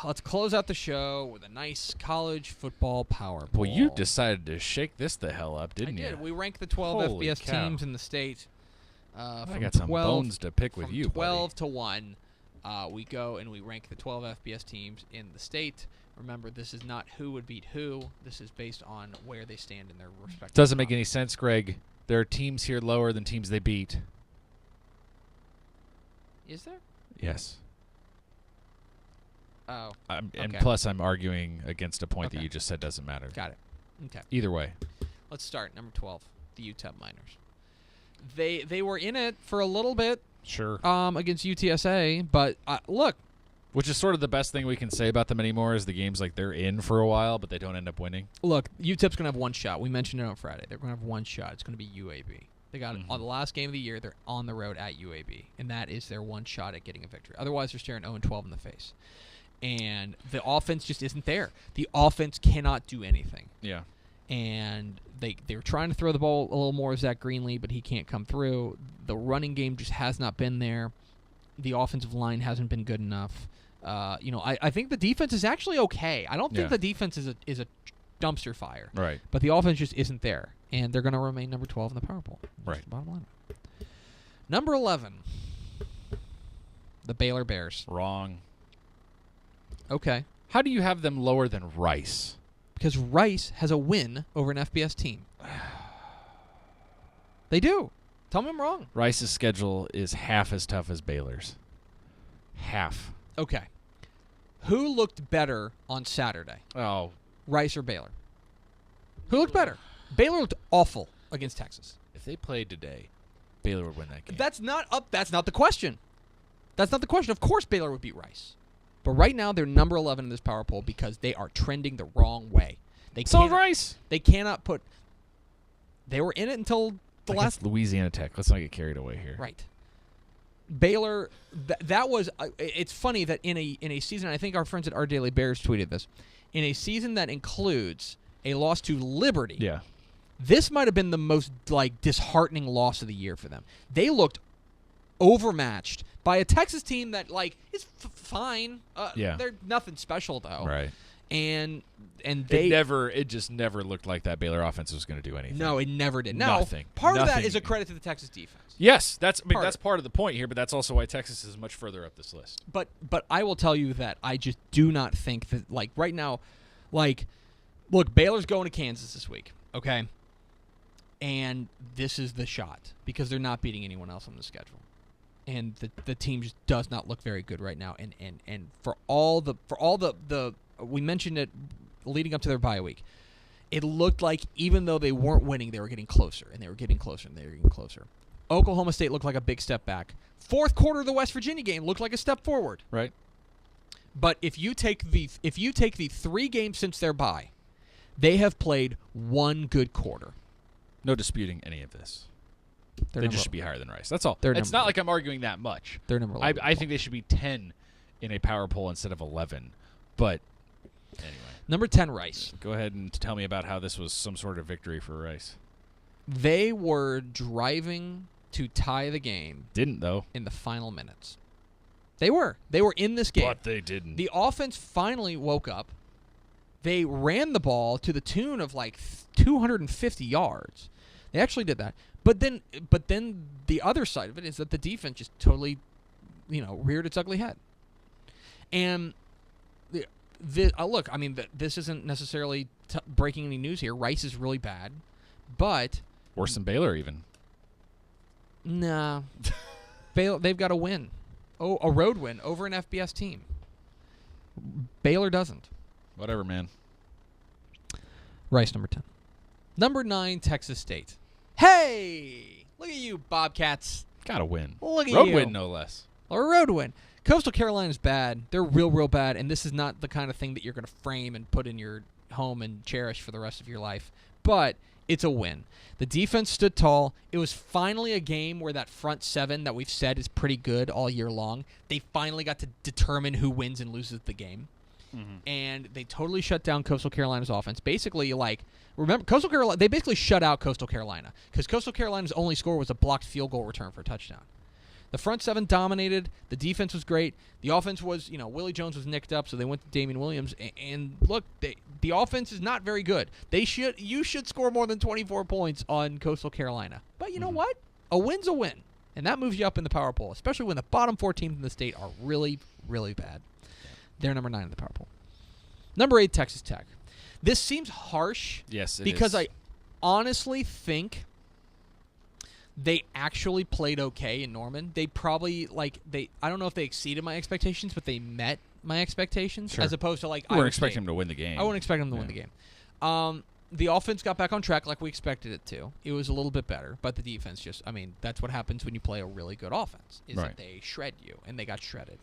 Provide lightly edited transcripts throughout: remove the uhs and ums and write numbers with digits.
let's close out the show with a nice college football power poll. Well, you decided to shake this the hell up, didn't you? I did. We ranked the 12 Holy FBS cow. teams in the state. I got some bones to pick with you, 12 buddy. to 1, we go and we rank the 12 FBS teams in the state. Remember, this is not who would beat who. This is based on where they stand in their respective Doesn't make any sense, Greg. There are teams here lower than teams they beat. Is there? Yes. Oh. And Okay. plus, I'm arguing against a point Okay. that you just said doesn't matter. Got it. Okay. Either way. Let's start. Number 12, the UTEP Miners. They were in it for a little bit Sure. against UTSA, but look. Which is sort of the best thing we can say about them anymore is the game's like they're in for a while, but they don't end up winning. Look, UTEP's going to have one shot. We mentioned it on Friday. They're going to have one shot. It's going to be UAB. They got it on the last game of the year. They're on the road at UAB, and that is their one shot at getting a victory. Otherwise, they're staring 0-12 in the face. And the offense just isn't there. The offense cannot do anything. Yeah. And they were trying to throw the ball a little more with Zach Greenlee, but he can't come through. The running game just has not been there. The offensive line hasn't been good enough. I think the defense is actually okay. I don't think the defense is a dumpster fire. Right. But the offense just isn't there. And they're going to remain number 12 in the power poll. Right. That's the bottom line. Number 11, the Baylor Bears. Wrong. Okay. How do you have them lower than Rice? Because Rice has a win over an FBS team. They do. Tell me I'm wrong. Rice's schedule is half as tough as Baylor's. Half. Okay. Who looked better on Saturday? Oh. Rice or Baylor? Who looked better? Baylor looked awful against Texas. If they played today, Baylor would win that game. That's not the question. That's not the question. Of course Baylor would beat Rice. But right now they're number 11 in this power poll because they are trending the wrong way. So Rice. They cannot put. They were in it until the last. Louisiana Tech. Let's not get carried away here. Right. Baylor. That was. It's funny that in a season. I think our friends at Our Daily Bears tweeted this. In a season that includes a loss to Liberty. Yeah. This might have been the most disheartening loss of the year for them. They looked overmatched by a Texas team that is fine. They're nothing special though. Right. And it just never looked like that Baylor offense was going to do anything. No, it never did. Now, Nothing. Part of that is a credit to the Texas defense. Yes, that's part of the point here, but that's also why Texas is much further up this list. But I will tell you that I just do not think that right now, look, Baylor's going to Kansas this week, okay? And this is the shot because they're not beating anyone else on the schedule. And the team just does not look very good right now. And for all the we mentioned it leading up to their bye week, it looked like even though they weren't winning, they were getting closer and they were getting closer and they were getting closer. Oklahoma State looked like a big step back. Fourth quarter of the West Virginia game looked like a step forward. Right. But if you take the 3 games since their bye, they have played one good quarter. No disputing any of this. They just should be higher than Rice. That's all. It's not like I'm arguing that much. They're number 11. I think they should be 10 in a power poll instead of 11. But anyway. Number 10, Rice. Go ahead and tell me about how this was some sort of victory for Rice. They were driving to tie the game. Didn't, though. In the final minutes. They were. They were in this game. But they didn't. The offense finally woke up. They ran the ball to the tune of 250 yards. They actually did that. But then the other side of it is that the defense just totally, reared its ugly head. And look, I mean, this isn't necessarily breaking any news here. Rice is really bad, but worse than Baylor even. Nah, Baylor, they've got a win, a road win over an FBS team. Baylor doesn't. Whatever, man. Rice number 10. Number 9, Texas State. Hey! Look at you, Bobcats. Gotta win. Look at road you. win, no less. A road win. Coastal Carolina's bad. They're real bad, and this is not the kind of thing that you're going to frame and put in your home and cherish for the rest of your life. But it's a win. The defense stood tall. It was finally a game where that front seven that we've said is pretty good all year long, they finally got to determine who wins and loses the game. Mm-hmm. And they totally shut down Coastal Carolina's offense. Basically, remember, Coastal Carolina, they basically shut out Coastal Carolina because Coastal Carolina's only score was a blocked field goal return for a touchdown. The front seven dominated. The defense was great. The offense was, Willie Jones was nicked up, so they went to Damian Williams. And look, the offense is not very good. You should score more than 24 points on Coastal Carolina. But you know what? A win's a win. And that moves you up in the power poll, especially when the bottom 4 teams in the state are really, really bad. They're number 9 in the power poll. Number 8, Texas Tech. This seems harsh. Yes, because I honestly think they actually played okay in Norman. They probably, I don't know if they exceeded my expectations, but they met my expectations. Sure. As opposed to, you weren't expecting them to win the game. I wouldn't expect them to win the game. The offense got back on track like we expected it to. It was a little bit better, but the defense that's what happens when you play a really good offense, is that they shred you, and they got shredded.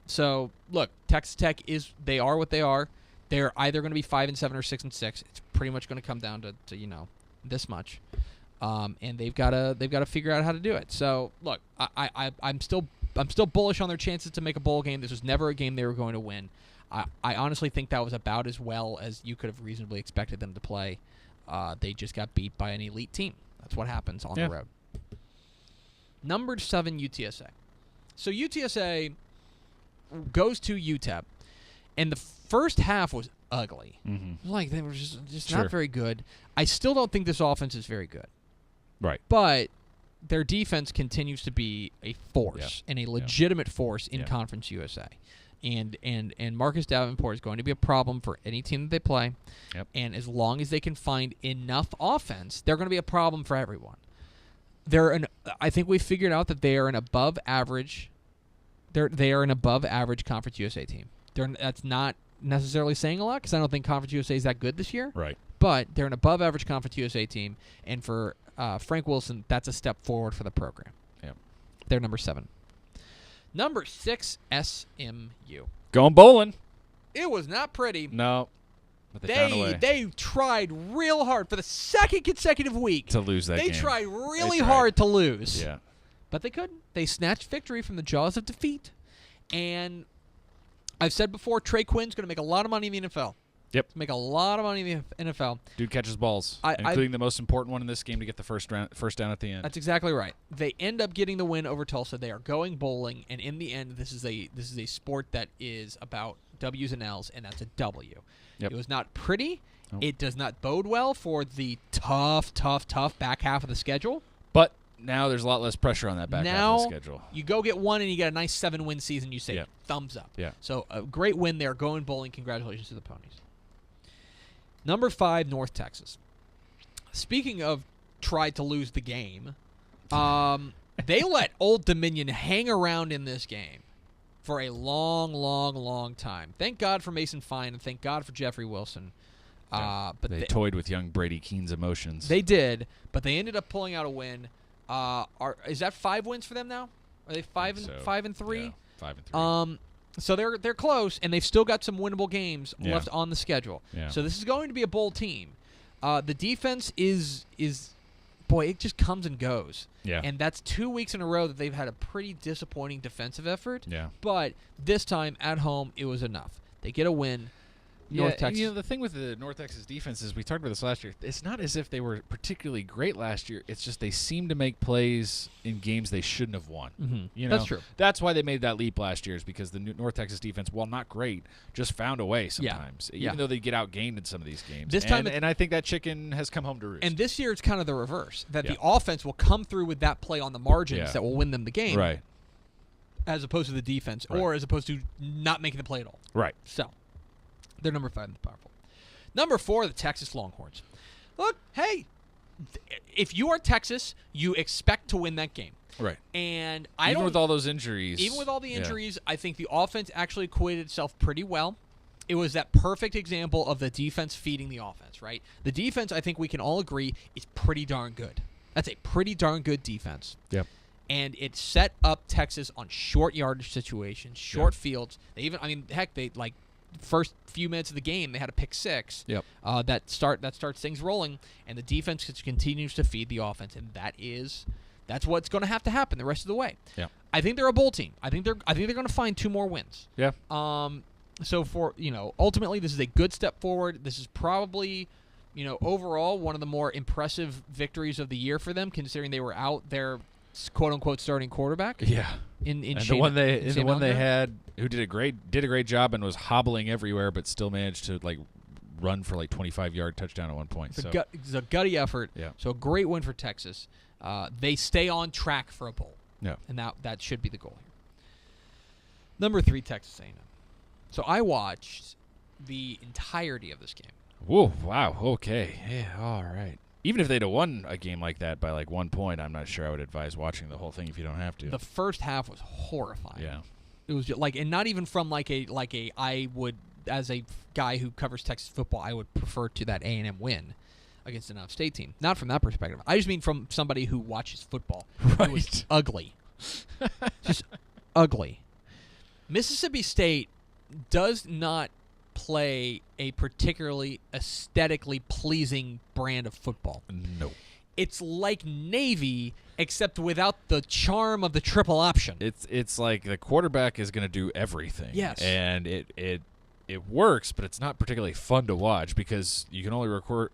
So, look, Texas Tech they are what they are. They're either going to be 5-7 or 6-6. It's pretty much going to come down to this much. And they've got to figure out how to do it. So, look, I'm still bullish on their chances to make a bowl game. This was never a game they were going to win. I honestly think that was about as well as you could have reasonably expected them to play. They just got beat by an elite team. That's what happens on the road. Number 7, UTSA. So UTSA goes to UTEP, and the first half was ugly. Like, they were just not very good. I still don't think this offense is very good. Right. But their defense continues to be a force and a legitimate force in Conference USA. And Marcus Davenport is going to be a problem for any team that they play. Yep. And as long as they can find enough offense, they're going to be a problem for everyone. I think we figured out that they are an above average. They are an above average Conference USA team. That's not necessarily saying a lot because I don't think Conference USA is that good this year. Right. But they're an above average Conference USA team, and for Frank Wilson, that's a step forward for the program. Yep. They're number 7. Number 6, SMU. Going bowling. It was not pretty. No. But they found a way. They tried real hard for the second consecutive week to lose that game. They tried really hard to lose. Yeah. But they couldn't. They snatched victory from the jaws of defeat. And I've said before, Trey Quinn's going to make a lot of money in the NFL. Yep. Make a lot of money in the NFL. Dude catches balls, including the most important one in this game to get the first down at the end. That's exactly right. They end up getting the win over Tulsa. They are going bowling, and in the end, this is a sport that is about W's and L's, and that's a W. Yep. It was not pretty. Nope. It does not bode well for the tough back half of the schedule. But now there's a lot less pressure on that back half of the schedule. You go get one, and you get a nice 7-win season. You say thumbs up. Yeah. So a great win there. Going bowling. Congratulations to the Ponies. Number 5, North Texas. Speaking of tried to lose the game, they let Old Dominion hang around in this game for a long time. Thank God for Mason Fine, and thank God for Jeffrey Wilson. But they toyed with young Brady Keene's emotions. They did, but they ended up pulling out a win. Is that 5 wins for them now? Are they 5 and 3? Yeah, 5 and 3. So they're close, and they've still got some winnable games left on the schedule. Yeah. So this is going to be a bowl team. The defense is boy, it just comes and goes. Yeah. And that's 2 weeks in a row that they've had a pretty disappointing defensive effort. Yeah. But this time at home, it was enough. They get a win. North Texas. The thing with the North Texas defense is we talked about this last year. It's not as if they were particularly great last year. It's just they seem to make plays in games they shouldn't have won. Mm-hmm. That's true. That's why they made that leap last year, is because the North Texas defense, while not great, just found a way sometimes, even though they get outgained in some of these games. This time, and I think that chicken has come home to roost. And this year it's kind of the reverse, that the offense will come through with that play on the margins that will win them the game, right? As opposed to the defense, or as opposed to not making the play at all. Right. So they're number 5 in the powerful. Number 4, the Texas Longhorns. Look, hey, if you are Texas, you expect to win that game. Right. And even with all those injuries. Even with all the injuries, I think the offense actually acquitted itself pretty well. It was that perfect example of the defense feeding the offense, right? The defense, I think we can all agree, is pretty darn good. That's a pretty darn good defense. Yep. And it set up Texas on short yardage situations, short fields. They even, first few minutes of the game, they had a pick 6. Yep. That starts things rolling, and the defense continues to feed the offense, and that's what's going to have to happen the rest of the way. Yeah. I think they're a bowl team. I think they're going to find 2 more wins. Yeah. So for ultimately, this is a good step forward. This is probably, overall one of the more impressive victories of the year for them, considering they were out their quote unquote starting quarterback. Yeah. In And Shane, the one they in the one they Unger. had who did a great job and was hobbling everywhere, but still managed to like run for like 25-yard touchdown at one point. It's a gutty effort. Yeah. So a great win for Texas. They stay on track for a bowl. Yeah. And that should be the goal here. Number 3, Texas A&M. So I watched the entirety of this game. Whoa! Wow. Okay. Yeah. All right. Even if they'd have won a game like that by like 1 point, I'm not sure I would advise watching the whole thing if you don't have to. The first half was horrifying. Yeah. It was just and not even from I would, as a guy who covers Texas football, I would prefer to that A&M win against an out-of-state team. Not from that perspective. I just mean from somebody who watches football. It was ugly. Just ugly. Mississippi State does not play a particularly aesthetically pleasing brand of football. No. It's like Navy, except without the charm of the triple option. It's like the quarterback is going to do everything. Yes. And it works, but it's not particularly fun to watch because you can only recruit,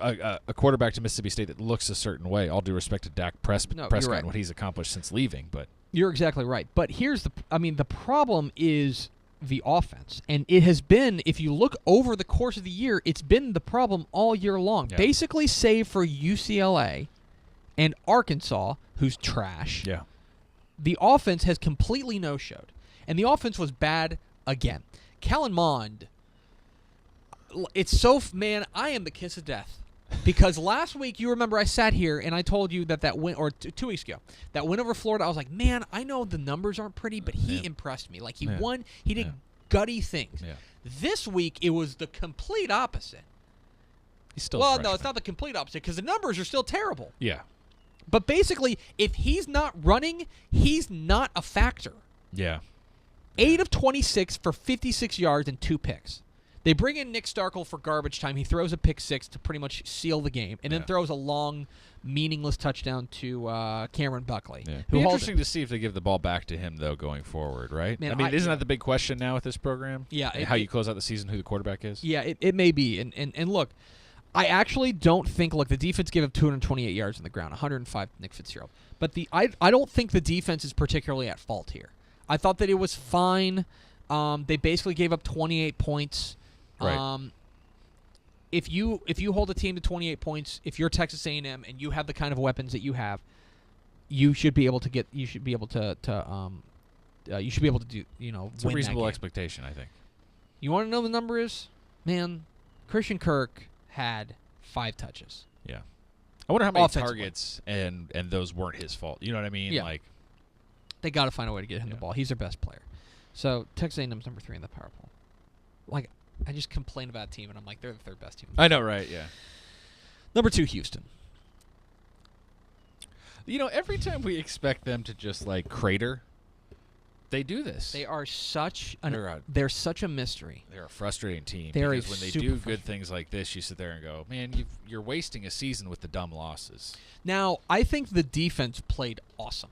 a quarterback to Mississippi State that looks a certain way. All due respect to Dak Prescott right. and what he's accomplished since leaving, but You're exactly right. But here's the problem is the offense. And it has been, if you look over the course of the year, it's been the problem all year long. Yeah. Basically, save for UCLA and Arkansas, who's trash. yeah. The offense has completely no-showed. And the offense was bad again. Kellen Mond, it's so, man, I am the kiss of death. Because last week, you remember I sat here and I told you that win, or 2 weeks ago, that win over Florida, I was like, man, I know the numbers aren't pretty, but he impressed me. Like, he won, he did gutty things. Yeah. This week, it was the complete opposite. He's still Well, no, it's not the complete opposite, because the numbers are still terrible. Yeah. But basically, if he's not running, he's not a factor. Yeah. 8 of 26 for 56 yards and 2 picks. They bring in Nick Starkel for garbage time. He throws a pick 6 to pretty much seal the game, and then throws a long, meaningless touchdown to Cameron Buckley. Yeah. It'd be interesting to see if they give the ball back to him, though, going forward, right? Man, isn't that the big question now with this program? Yeah. How you close out the season, who the quarterback is? Yeah, it may be. And look, I actually don't think, look, the defense gave up 228 yards on the ground, 105 to Nick Fitzgerald. But I don't think the defense is particularly at fault here. I thought that it was fine. They basically gave up 28 points. Right. If you hold a team to 28 points, if you're Texas A&M and you have the kind of weapons that you have, you should be able to do, It's a win reasonable that game. expectation, I think. You want to know what the number is? Man, Christian Kirk had 5 touches. Yeah. I wonder how many Offensively. targets and those weren't his fault. You know what I mean? Yeah. Like, They got to find a way to get him the ball. He's their best player. So Texas A&M's number 3 in the power poll. Like, I just complain about a team, and I'm like, they're the 3rd best team. I know, right? Yeah. Number 2, Houston. Every time we expect them to just like crater, they do this. They are such They're such a mystery. They're a frustrating team. They're because when they super do good frustrating. things like this, you sit there and go, man, you're wasting a season with the dumb losses. Now, I think the defense played awesome.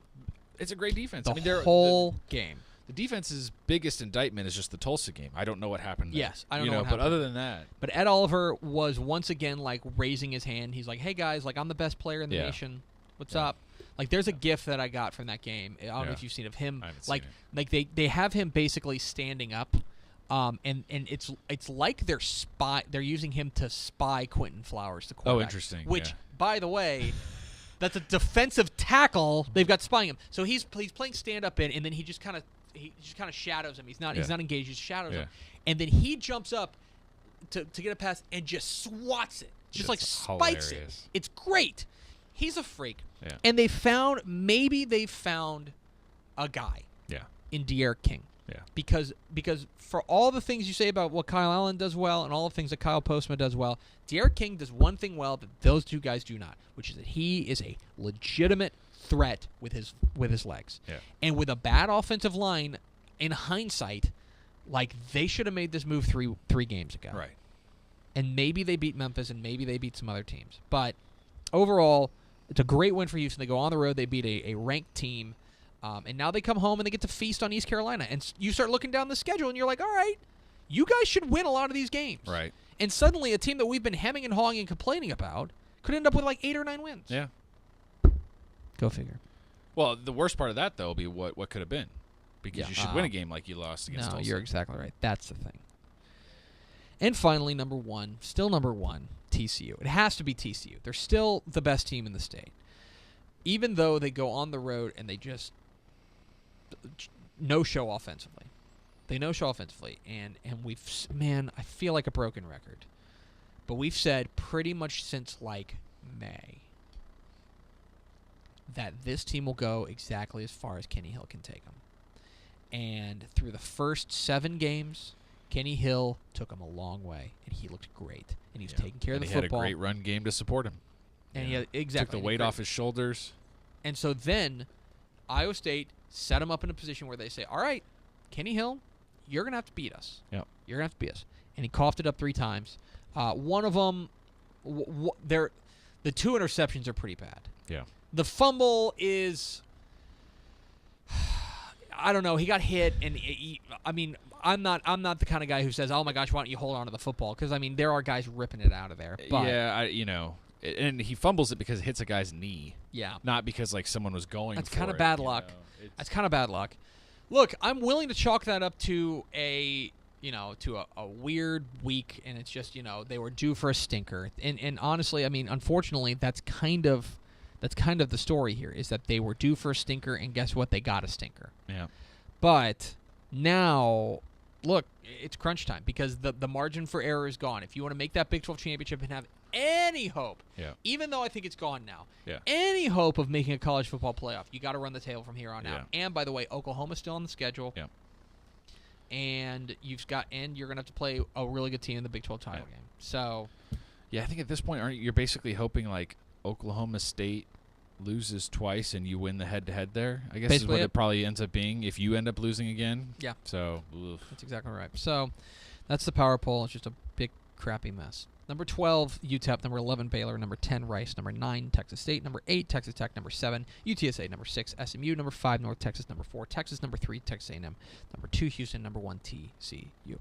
It's a great defense. The whole game. The defense's biggest indictment is just the Tulsa game. I don't know what happened there. Yes, I don't know what But happened. other than that, But Ed Oliver was once again like raising his hand. He's like, "Hey guys, like I'm the best player in the nation. What's up?" Like there's a GIF that I got from that game. I don't know if you've seen of him. I haven't Like seen like they have him basically standing up, and it's like they're using him to spy Quentin Flowers, the quarterback. Oh, interesting. Which, Yeah. by the way, that's a defensive tackle. They've got spying him. So he's playing stand up in, and then he just kind of shadows him. He's not engaged. He just shadows him, and then he jumps up to get a pass and just swats it, just like spikes hilarious. it. It's great. He's a freak. Yeah. And they found a guy Yeah. in De'Aaron King. Yeah. Because for all the things you say about what Kyle Allen does well and all the things that Kyle Postma does well, De'Aaron King does one thing well that those two guys do not, which is that he is a legitimate threat with his legs. Yeah. And with a bad offensive line, in hindsight, like they should have made this move three games ago. Right. And maybe they beat Memphis and maybe they beat some other teams. But overall, it's a great win for Houston. They go on the road. They beat a ranked team. And now they come home and they get to feast on East Carolina. And you start looking down the schedule and you're like, all right, you guys should win a lot of these games. Right. And suddenly a team that we've been hemming and hawing and complaining about could end up with like 8 or 9 wins. Yeah. Go figure. Well, the worst part of that, though, will be what could have been. Because Yeah, you should win a game like you lost against Tulsa. You're exactly right. That's the thing. And finally, number one, TCU. It has to be TCU. They're still the best team in the state. Even though they go on the road and they just no-show offensively. They no-show offensively. And I feel like a broken record. But we've said pretty much since, May that this team will go exactly as far as Kenny Hill can take them. And through the first 7 games, Kenny Hill took him a long way, and he looked great. And he was taking care of the football. He had a great run game to support him. And he had, exactly. Took the weight off his shoulders. And so then Iowa State set him up in a position where they say, all right, Kenny Hill, you're going to have to beat us. Yep. You're going to have to beat us. And he coughed it up 3 times. One of them, the 2 interceptions are pretty bad. Yeah. The fumble is, I don't know. He got hit, and I'm not the kind of guy who says, "Oh my gosh, why don't you hold on to the football?" Because there are guys ripping it out of there. But, and he fumbles it because it hits a guy's knee. Yeah. Not because someone was going. That's kind of bad luck. That's kind of bad luck. Look, I'm willing to chalk that up to a weird week, and it's just they were due for a stinker. And honestly, unfortunately, that's kind of the story here, is that they were due for a stinker, and guess what? They got a stinker. Yeah. But now, look, it's crunch time because the margin for error is gone. If you want to make that Big 12 championship and have any hope, even though I think it's gone now, any hope of making a college football playoff, you got to run the table from here on out. And by the way, Oklahoma's still on the schedule. Yeah. And you're going to have to play a really good team in the Big 12 title game. So, yeah, I think at this point, you're basically hoping Oklahoma State loses twice and you win the head-to-head there. I guess basically is what it probably ends up being if you end up losing again. Yeah. So, that's exactly right. So, that's the power poll. It's just a big, crappy mess. Number 12, UTEP. Number 11, Baylor. Number 10, Rice. Number 9, Texas State. Number 8, Texas Tech. Number 7, UTSA. Number 6, SMU. Number 5, North Texas. Number 4, Texas. Number 3, Texas A&M. Number 2, Houston. Number 1, TCU.